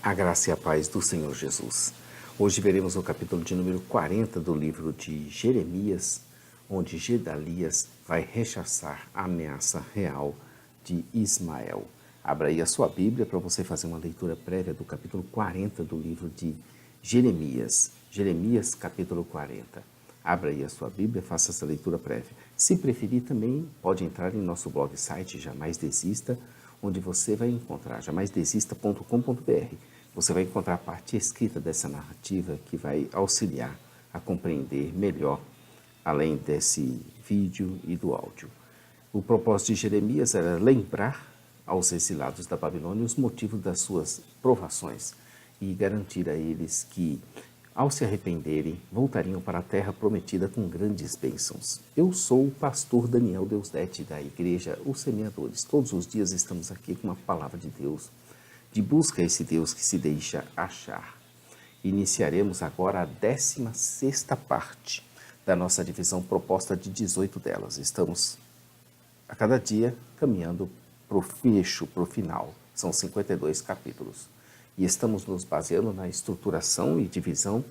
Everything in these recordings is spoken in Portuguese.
A graça e a paz do Senhor Jesus. Hoje veremos o capítulo de número 40 do livro de Jeremias, onde Gedalias vai rechaçar a ameaça real de Ismael. Abra aí a sua Bíblia para você fazer uma leitura prévia do capítulo 40 do livro de Jeremias. Jeremias, capítulo 40. Abra aí a sua Bíblia, faça essa leitura prévia. Se preferir também, pode entrar em nosso blog site Jamais Desista, onde você vai encontrar jamaisdesista.com.br. Você vai encontrar a parte escrita dessa narrativa que vai auxiliar a compreender melhor, além desse vídeo e do áudio. O propósito de Jeremias era lembrar aos exilados da Babilônia os motivos das suas provações e garantir a eles que, ao se arrependerem, voltariam para a terra prometida com grandes bênçãos. Eu sou o pastor Daniel Deusdete da igreja Os Semeadores. Todos os dias estamos aqui com uma palavra de Deus, de busca a esse Deus que se deixa achar. Iniciaremos agora a 16ª parte da nossa divisão proposta de 18 delas. Estamos a cada dia caminhando para o fecho, para o final. São 52 capítulos. E estamos nos baseando na estruturação e divisão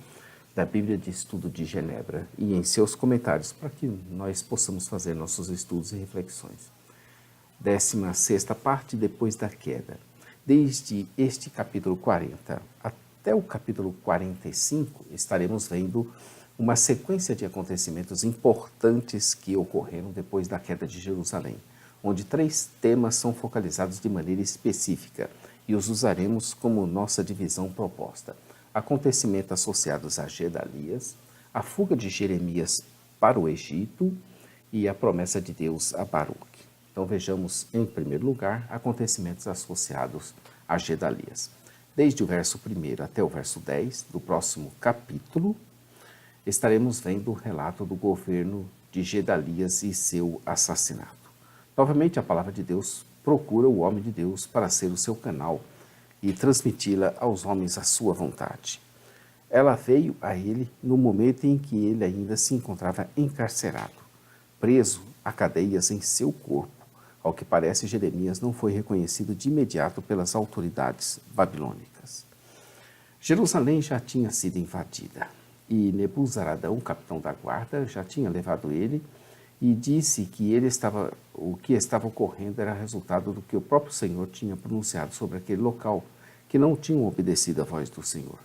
da Bíblia de Estudo de Genebra e em seus comentários, para que nós possamos fazer nossos estudos e reflexões. 16ª parte, depois da queda. Desde este capítulo 40 até o capítulo 45, estaremos vendo uma sequência de acontecimentos importantes que ocorreram depois da queda de Jerusalém, onde 3 temas são focalizados de maneira específica e os usaremos como nossa divisão proposta. Acontecimentos associados a Gedalias, a fuga de Jeremias para o Egito e a promessa de Deus a Baruque. Então vejamos, em primeiro lugar, acontecimentos associados a Gedalias. Desde o verso 1 até o verso 10 do próximo capítulo, estaremos vendo o relato do governo de Gedalias e seu assassinato. Novamente, a palavra de Deus procura o homem de Deus para ser o seu canal e transmiti-la aos homens à sua vontade. Ela veio a ele no momento em que ele ainda se encontrava encarcerado, preso a cadeias em seu corpo. Ao que parece, Jeremias não foi reconhecido de imediato pelas autoridades babilônicas. Jerusalém já tinha sido invadida e Nebuzaradão, capitão da guarda, já tinha levado ele e disse que o que estava ocorrendo era resultado do que o próprio Senhor tinha pronunciado sobre aquele local, que não tinham obedecido à voz do Senhor.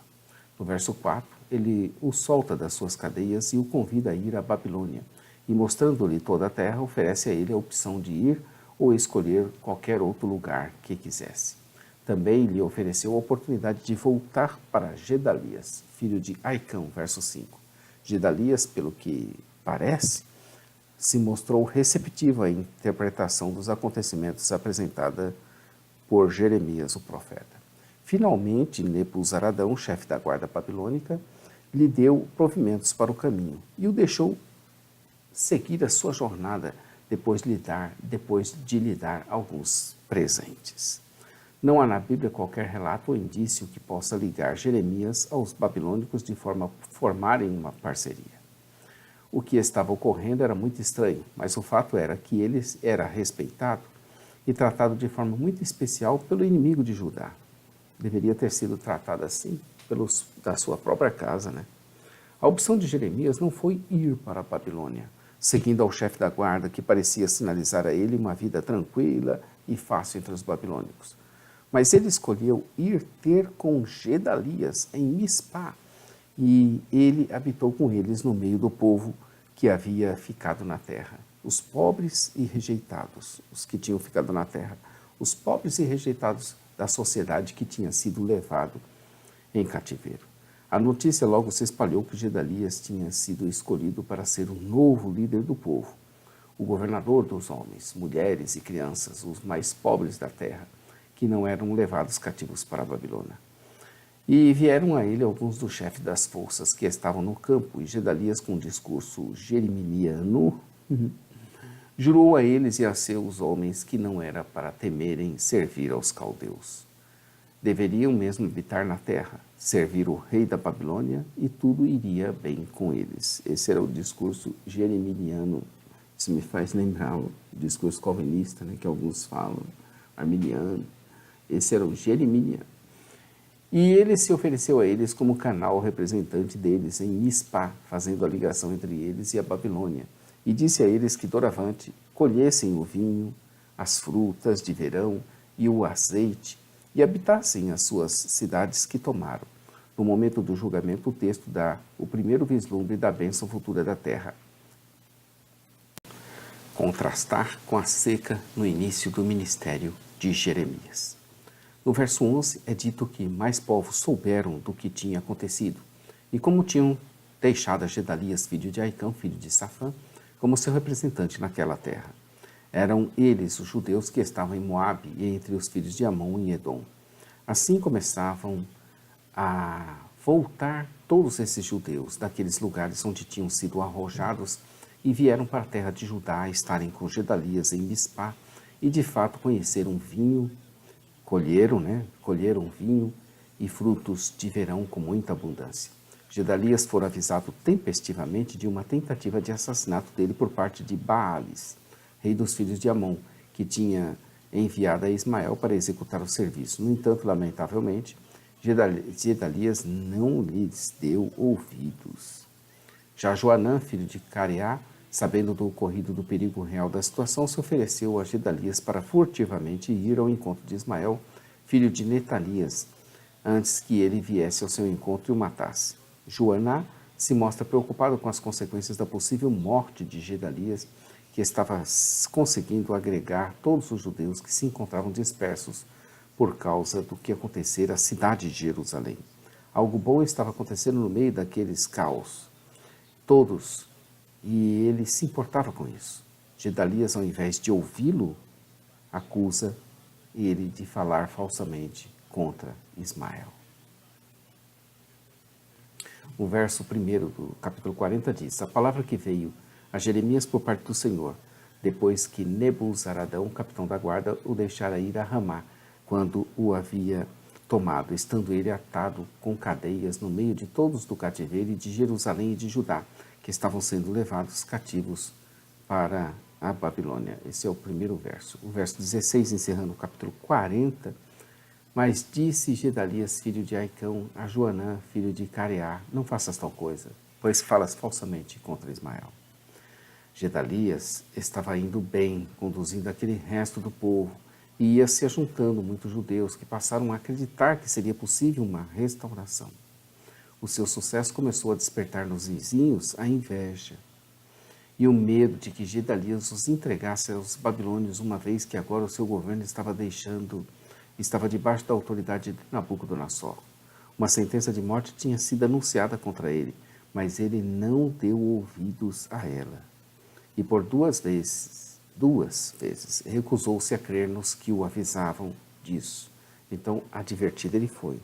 No verso 4, ele o solta das suas cadeias e o convida a ir à Babilônia, e mostrando-lhe toda a terra, oferece a ele a opção de ir ou escolher qualquer outro lugar que quisesse. Também lhe ofereceu a oportunidade de voltar para Gedalias, filho de Aicão, verso 5. Gedalias, pelo que parece, se mostrou receptivo à interpretação dos acontecimentos apresentada por Jeremias, o profeta. Finalmente, Nebuzaradão, chefe da guarda babilônica, lhe deu provimentos para o caminho e o deixou seguir a sua jornada depois de lhe dar alguns presentes. Não há na Bíblia qualquer relato ou indício que possa ligar Jeremias aos babilônicos de forma a formarem uma parceria. O que estava ocorrendo era muito estranho, mas o fato era que ele era respeitado e tratado de forma muito especial pelo inimigo de Judá. Deveria ter sido tratado assim da sua própria casa, né? A opção de Jeremias não foi ir para a Babilônia, seguindo ao chefe da guarda que parecia sinalizar a ele uma vida tranquila e fácil entre os babilônicos. Mas ele escolheu ir ter com Gedalias em Mispá, e ele habitou com eles no meio do povo que havia ficado na terra, os pobres e rejeitados, os que tinham ficado na terra, os pobres e rejeitados da sociedade que tinha sido levado em cativeiro. A notícia logo se espalhou que Gedalias tinha sido escolhido para ser o novo líder do povo, o governador dos homens, mulheres e crianças, os mais pobres da terra, que não eram levados cativos para a Babilônia. E vieram a ele alguns dos chefes das forças que estavam no campo, e Gedalias, com um discurso jereminiano, jurou a eles e a seus homens que não era para temerem servir aos caldeus. Deveriam mesmo habitar na terra, servir o rei da Babilônia, e tudo iria bem com eles. Esse era o discurso jereminiano. Isso me faz lembrar o discurso calvinista, né, que alguns falam, arminiano. Esse era o jereminiano. E ele se ofereceu a eles como canal representante deles em Mispa, fazendo a ligação entre eles e a Babilônia. E disse a eles que doravante colhessem o vinho, as frutas de verão e o azeite, e habitassem as suas cidades que tomaram. No momento do julgamento, o texto dá o primeiro vislumbre da bênção futura da terra. Contrastar com a seca no início do ministério de Jeremias. No verso 11 é dito que mais povos souberam do que tinha acontecido, e como tinham deixado a Gedalias, filho de Aicão, filho de Safã, como seu representante naquela terra. Eram eles os judeus que estavam em Moabe e entre os filhos de Amon e Edom. Assim começavam a voltar todos esses judeus daqueles lugares onde tinham sido arrojados e vieram para a terra de Judá a estarem com Gedalias em Mispá e de fato conheceram vinho, colheram vinho e frutos de verão com muita abundância. Gedalias fora avisado tempestivamente de uma tentativa de assassinato dele por parte de Baales, rei dos filhos de Amon, que tinha enviado a Ismael para executar o serviço. No entanto, lamentavelmente, Gedalias não lhes deu ouvidos. Já Joanã, filho de Careá, sabendo do ocorrido do perigo real da situação, se ofereceu a Gedalias para furtivamente ir ao encontro de Ismael, filho de Netanias, antes que ele viesse ao seu encontro e o matasse. Joaná se mostra preocupado com as consequências da possível morte de Gedalias, que estava conseguindo agregar todos os judeus que se encontravam dispersos por causa do que acontecera à cidade de Jerusalém. Algo bom estava acontecendo no meio daqueles caos. Todos, e ele se importava com isso. Gedalias, ao invés de ouvi-lo, acusa ele de falar falsamente contra Ismael. O verso 1 do capítulo 40 diz: a palavra que veio a Jeremias por parte do Senhor, depois que Nebuzaradão, capitão da guarda, o deixara ir a Ramá, quando o havia tomado, estando ele atado com cadeias no meio de todos do cativeiro de Jerusalém e de Judá, que estavam sendo levados cativos para a Babilônia. Esse é o primeiro verso. O verso 16, encerrando o capítulo 40, mas disse Gedalias, filho de Aicão, a Joanã, filho de Careá, não faças tal coisa, pois falas falsamente contra Ismael. Gedalias estava indo bem, conduzindo aquele resto do povo, e ia se ajuntando muitos judeus que passaram a acreditar que seria possível uma restauração. O seu sucesso começou a despertar nos vizinhos a inveja e o medo de que Gedalias os entregasse aos babilônios, uma vez que agora o seu governo estava debaixo da autoridade de Nabucodonosor. Uma sentença de morte tinha sido anunciada contra ele, mas ele não deu ouvidos a ela. E por duas vezes, recusou-se a crer nos que o avisavam disso. Então, advertido ele foi.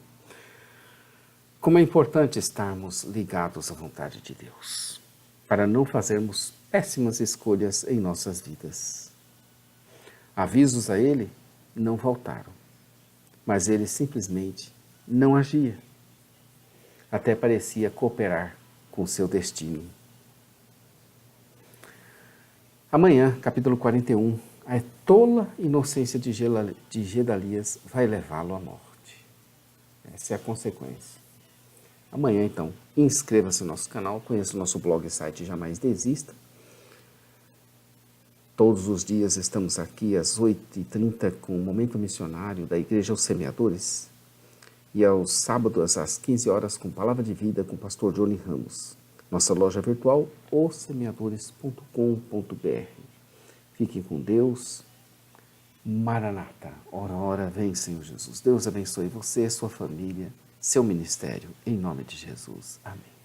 Como é importante estarmos ligados à vontade de Deus, para não fazermos péssimas escolhas em nossas vidas. Avisos a ele não faltaram, mas ele simplesmente não agia. Até parecia cooperar com seu destino. Amanhã, capítulo 41, a tola inocência de Gedalias vai levá-lo à morte. Essa é a consequência. Amanhã, então, inscreva-se no nosso canal, conheça o nosso blog e site Jamais Desista. Todos os dias estamos aqui às 8h30 com o Momento Missionário da Igreja Os Semeadores e aos sábados às 15 horas com Palavra de Vida com o pastor Johnny Ramos. Nossa loja virtual, ossemeadores.com.br. Fiquem com Deus. Maranata, ora, ora, vem, Senhor Jesus. Deus abençoe você, sua família, seu ministério, em nome de Jesus. Amém.